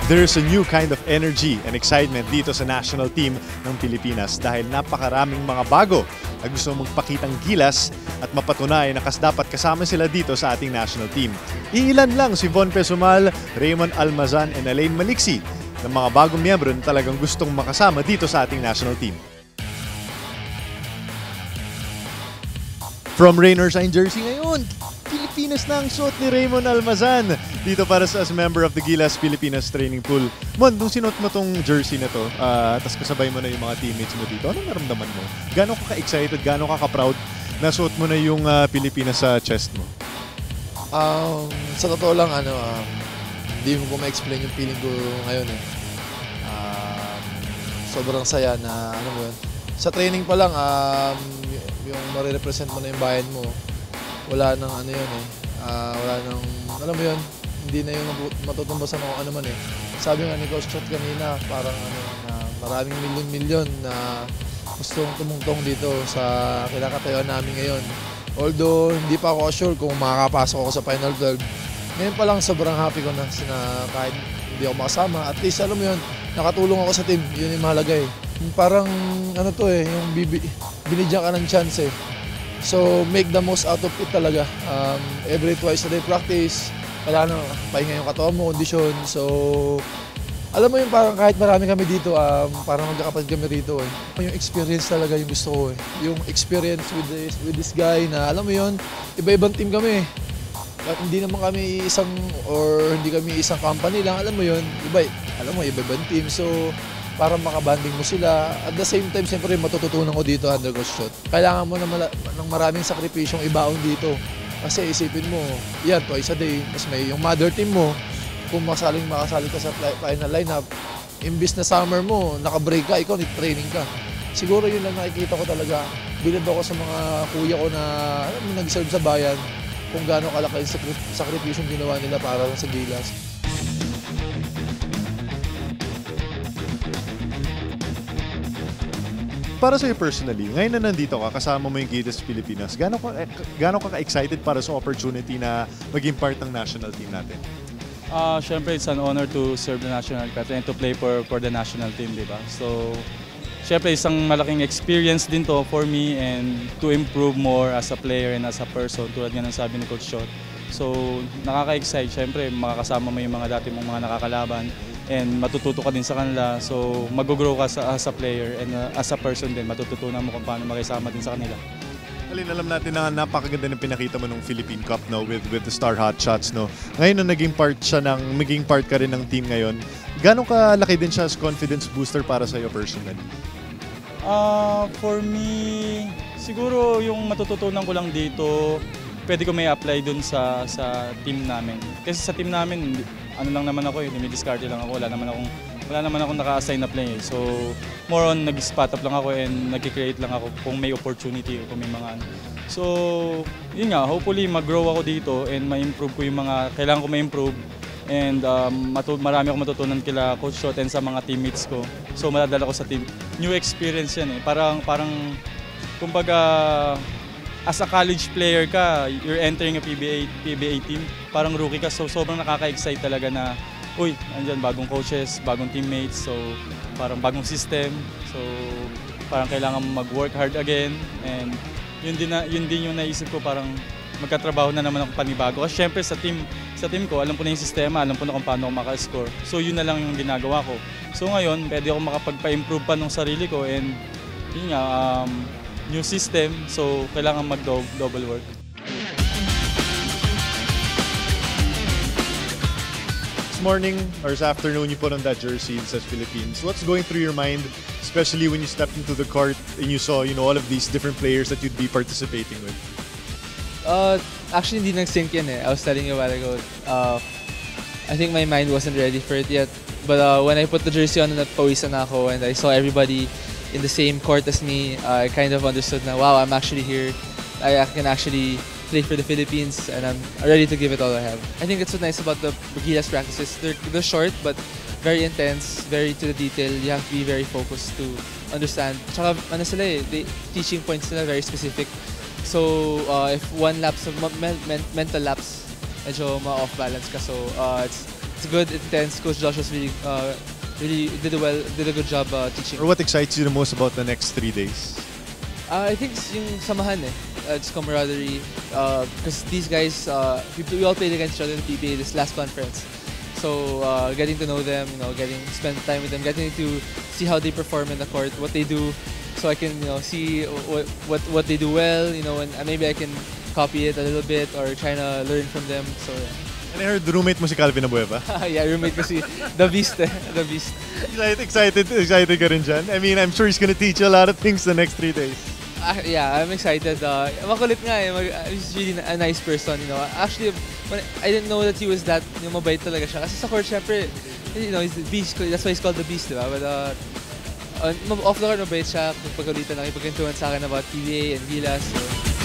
There's a new kind of energy and excitement dito sa national team ng Pilipinas dahil napakaraming mga bago na gusto magpakitang gilas at mapatunay na dapat kasama sila dito sa ating national team. Iilan lang si Von Pesumal, Raymond Almazan, and Elaine Maliksi ng mga bagong miyembro na talagang gustong makasama dito sa ating national team. From Raynor Shine Jersey ngayon, Pilipinas na ang suot ni Raymond Almazan dito para as member of the Gilas Pilipinas Training Pool. Mon, nung sinuot mo tong jersey na to, tapos kasabay mo na yung mga teammates mo dito, anong naramdaman mo? Gano'n ka ka-excited, gano'n ka ka-proud na suot mo na yung Pilipinas sa chest mo? Sa totoo lang, hindi mo ma-explain yung feeling ko ngayon eh. Sobrang saya na, sa training pa lang, yung marirepresent mo na yung bayan mo, wala nang wala nang, alam mo yun, hindi na yung matutumbasan kung ano man eh. Sabi nga ni Coach Chot kanina, parang na maraming milyon-milyon na gustong tumungtong dito sa kinakatayuan namin ngayon. Although, hindi pa ako sure kung makakapasok ako sa Final 12. Ngayon pa lang sobrang happy ko na kahit hindi ako makasama. At least, alam mo yun, nakatulong ako sa team. Yun yung mahalaga eh. Parang, yung binigyan ka ng chance eh. So, make the most out of it talaga. Every twice a day practice, kailangan pahinga yung katawan mo, kondisyon. So, alam mo yung parang kahit marami kami dito, parang magkakapatid kami rito eh. Yung experience talaga yung gusto ko eh. Yung experience with this guy na alam mo yun, iba-ibang team kami. At hindi naman kami hindi kami isang company lang, alam mo yun, iba-ibang team. So, para makabanding mo sila. At the same time, siyempre matututunan ko dito under Coach Chot. Kailangan mo ng maraming sakripisyong ibaon dito. Kasi isipin mo, yan, twice a day. Mas may yung mother team mo, kung makasali ka sa final lineup, imbis na summer mo, naka-break ka, ikaw training ka. Siguro yun lang nakikita ko talaga. Bilib ako sa mga kuya ko na nag-serve sa bayan, kung gaano kalaki yung sakripisyong ginawa nila para sa Gilas. Para sa'yo personally, ngayon na nandito ka, kasama mo yung Gilas Pilipinas, gaano ka ka-excited para sa opportunity na maging part ng national team natin? Siyempre, it's an honor to serve the national team and to play for the national team, di ba? So, siyempre, isang malaking experience din to for me and to improve more as a player and as a person, tulad nga ng sabi ni Coach Chot. So, nakaka-excite. Siyempre, makakasama mo yung mga dati mong mga nakakalaban and matututo ka din sa kanila. So, mag-grow ka as a player and as a person din. Matututunan mo kung paano makisama din sa kanila. Alin, alam natin na napakaganda ng pinakita mo ng Philippine Cup with the Star Hotshots. No? Ngayon na naging part ka rin ng team ngayon, gano'ng kalaki din siya as confidence booster para sa'yo personally? For me, siguro yung matututunan ko lang dito, pwede ko may apply dun sa team namin. Kasi sa team namin, ano lang naman ako, dumi-discard lang ako, wala naman akong naka-assign na play. So, more on nag-spot up lang ako and nag-create lang ako kung may opportunity o kung may mga ano. So, yun nga, hopefully mag-grow ako dito and ma-improve ko yung mga kailangan ko ma-improve. And marami akong matutunan kila Coach Chot and sa mga teammates ko. So, madadala ko sa team. New experience yan eh. Parang kumbaga, as a college player ka, you're entering a PBA team. Parang rookie ka, so sobrang nakaka-excite talaga na, uy, andyan, bagong coaches, bagong teammates, so parang bagong system. So parang kailangan mag-work hard again. And yun din yung naisip ko, parang magkatrabaho na naman ako panibago. Kasi syempre sa team ko, alam ko na yung sistema, alam ko na kung paano ako maka-score. So yun na lang yung ginagawa ko. So ngayon, pwede ako makapagpa-improve pa ng sarili ko and yun nga, new system, so kailangan mag-double work. This morning or this afternoon, you put on that jersey that says Philippines. What's going through your mind, especially when you stepped into the court and you saw, all of these different players that you'd be participating with? Actually, hindi nag-sink in eh. I was telling you a while ago. I think my mind wasn't ready for it yet. But when I put the jersey on, napawisan na ako and I saw everybody in the same court as me, I kind of understood na, wow, I'm actually here. I can actually play for the Philippines and I'm ready to give it all I have. I think that's what's nice about the Gilas practices. They're short but very intense, very to the detail. You have to be very focused to understand. Tsaka teaching points nila very specific. So if one lapse of mental lapse, medyo ma-off balance ka. So it's good, intense. Coach Josh was really did a good job teaching. Or what excites you the most about the next 3 days? I think it's yung samahan it's camaraderie. Because these guys, we all played against each other in the PBA this last conference. So getting to know them, spend time with them, getting to see how they perform in the court, what they do, so I can see what they do well, and maybe I can copy it a little bit or trying to learn from them. So And I heard roommate mo si Calvin Abueva. yeah, roommate ko si The Beast, The Beast. Excited ka rin dyan? I mean, I'm sure he's gonna teach you a lot of things the next 3 days. Yeah, I'm excited. Makulit nga he's really a nice person, Actually, when I didn't know that he was that, mabait talaga siya. Kasi sa court, syempre, he's the beast. That's why he's called the beast, diba? But off the court, mabait siya. Pagpagalitan lang, ipagkwentuhan sa akin about PBA and Gilas. So.